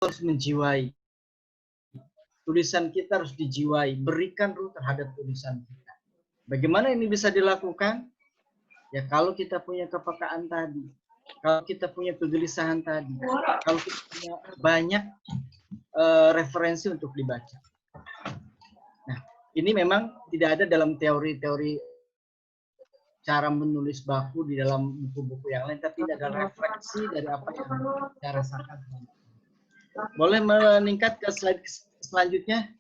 harus menjiwai. Tulisan kita harus dijiwai, berikan ruh terhadap tulisan kita. Bagaimana ini bisa dilakukan? Ya kalau kita punya kepekaan tadi, kalau kita punya kegelisahan tadi, kalau kita punya banyak referensi untuk dibaca. Nah, ini memang tidak ada dalam teori-teori cara menulis baku di dalam buku-buku yang lain, tapi ini adalah refleksi dari apa yang saya rasakan. Boleh meningkat ke slide selanjutnya,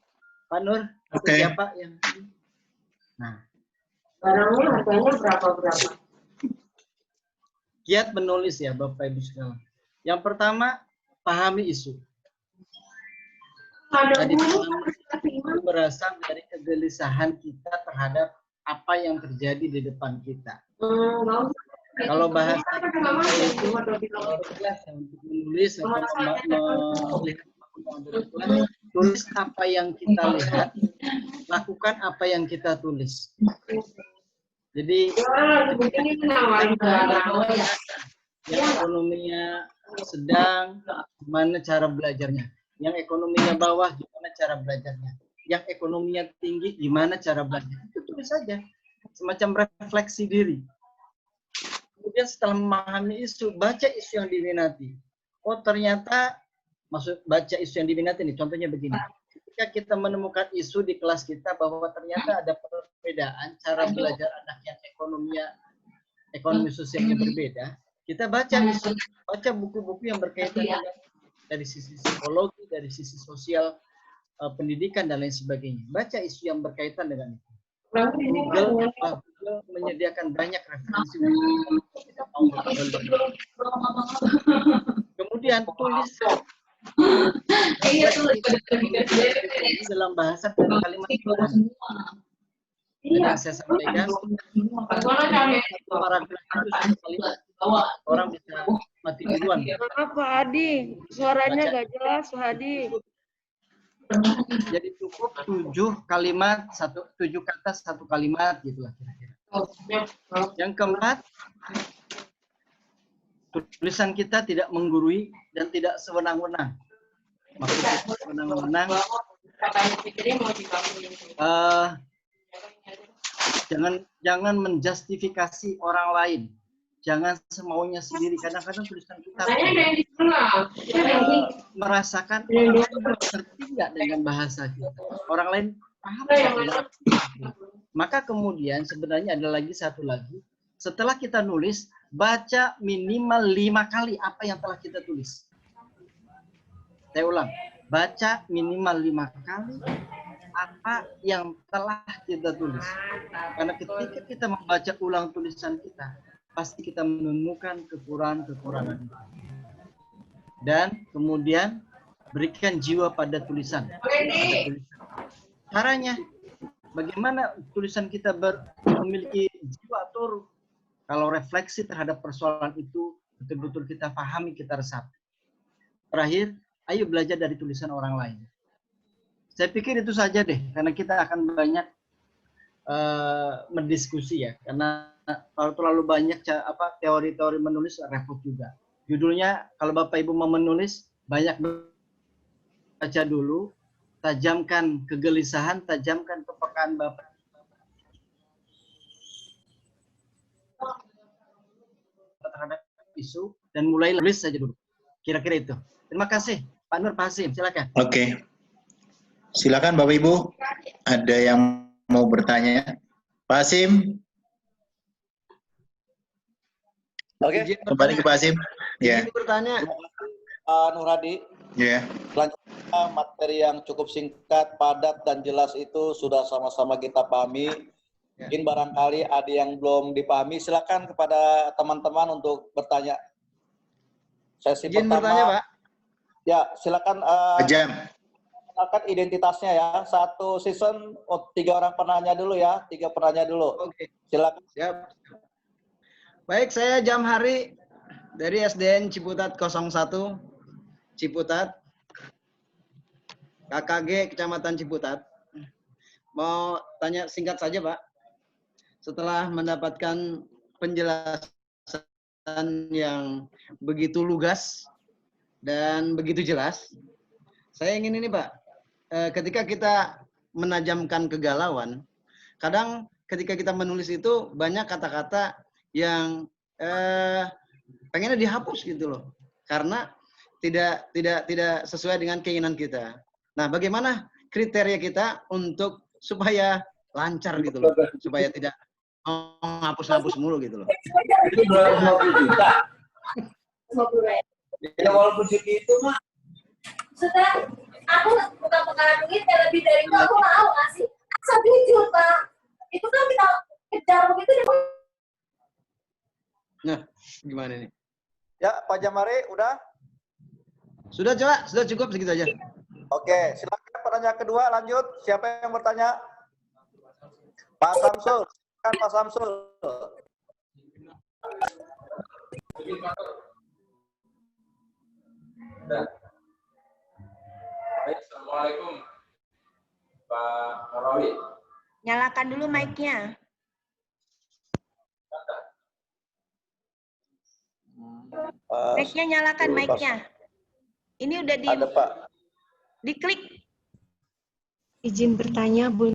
Pak Nur? Atau siapa yang? Nah, barangnya harganya berapa? Giat menulis ya, Bapak Ibu sekalian. Yang pertama, pahami isu. Tadi itu berasal dari kegelisahan kita terhadap apa yang terjadi di depan kita. Kalau bahasa itu untuk menulis atau melihat tulis apa yang kita lihat, lakukan apa yang kita tulis. Jadi yang ekonominya sedang, gimana cara belajarnya? Yang ekonominya bawah, gimana cara belajarnya? Yang ekonominya tinggi, gimana cara belajarnya? Itu tulis saja, semacam refleksi diri. Kemudian setelah memahami isu, baca isu yang diminati. Oh ternyata, maksud baca isu yang diminati nih, contohnya begini. Ketika kita menemukan isu di kelas kita bahwa ternyata ada perbedaan cara belajar anak yang ekonomi sosialnya berbeda, kita baca isu, baca buku-buku yang berkaitan dengan dari sisi psikologi, dari sisi sosial, pendidikan dan lain sebagainya. Baca isu yang berkaitan dengan itu. Google menyediakan banyak referensi. Kemudian tulis dalam bahasa dan kalimat yang saya sampaikan. Orang bisa mati duluan. Maaf Pak Hadi, suaranya gak jelas Pak Hadi. Jadi cukup 7 kata satu kalimat gitulah kira-kira. Yang keempat, tulisan kita tidak menggurui dan tidak sewenang-wenang. Maksudnya sewenang-wenang. Jangan menjustifikasi orang lain. Jangan semaunya sendiri. Kadang-kadang tulisan kita merasakan orang lain ngerti nggak dengan bahasa kita. Orang lain paham nggak? Maka kemudian sebenarnya ada satu lagi. Setelah kita nulis, baca minimal 5 kali apa yang telah kita tulis. Saya ulang. Baca minimal 5 kali apa yang telah kita tulis. Karena ketika kita membaca ulang tulisan kita, pasti kita menemukan kekurangan-kekurangan. Dan kemudian berikan jiwa pada tulisan. Caranya, bagaimana tulisan kita memiliki jiwa atau kalau refleksi terhadap persoalan itu betul-betul kita pahami, kita resapi. Terakhir, ayo belajar dari tulisan orang lain. Saya pikir itu saja deh, karena kita akan banyak mendiskusi ya, karena kalau terlalu banyak teori-teori menulis repot juga. Judulnya kalau Bapak Ibu mau menulis, banyak baca dulu, tajamkan kegelisahan, tajamkan kepekaan Bapak terhadap isu dan mulai tulis saja dulu. Kira-kira itu. Terima kasih. Pak Nur, Pak Hasim, silakan. Oke. Silakan Bapak Ibu. Ada yang mau bertanya? Pak Hasim. Oke. Kembali ke Pak Hasim. Ya. Bertanya. Nur Hadi. Ya. Selanjutnya materi yang cukup singkat, padat dan jelas itu sudah sama-sama kita pahami. Mungkin barangkali ada yang belum dipahami, silakan kepada teman-teman untuk bertanya. Sesi pertama. Bertanya, Pak. Ya, silakan. Jam. Kenalkan identitasnya ya. Satu season, 3 orang penanya dulu ya. 3 penanya dulu. Oke. Silakan. Siap. Baik, saya Jamhari dari SDN Ciputat 01, Ciputat, KKG Kecamatan Ciputat. Mau tanya singkat saja, Pak. Setelah mendapatkan penjelasan yang begitu lugas dan begitu jelas. Saya ingin ini Pak, ketika kita menajamkan kegalauan, kadang ketika kita menulis itu banyak kata-kata yang pengennya dihapus gitu loh, karena tidak sesuai dengan keinginan kita. Nah, bagaimana kriteria kita untuk supaya lancar gitu loh, supaya tidak menghapus-hapus mulu gitu loh. Itu 250 juta. 50 Ya walaupun segitu mah. Sudah, aku bukan perkara duit, ya lebih dari itu aku mau ngasih 1 juta. Itu kan kita kejar begitu deh. Nah, gimana nih? Ya, Pak Jamari, udah? Sudah coba, sudah cukup segitu aja. Oke, silakan pertanyaan kedua, lanjut. Siapa yang bertanya? Pak Samsul. Kan Pak Samsul. Assalamualaikum, Pak Marawi. Nyalakan dulu mic-nya. Mic-nya nyalakan mic-nya. Ini udah Ada Pak. diklik. Izin bertanya, Bu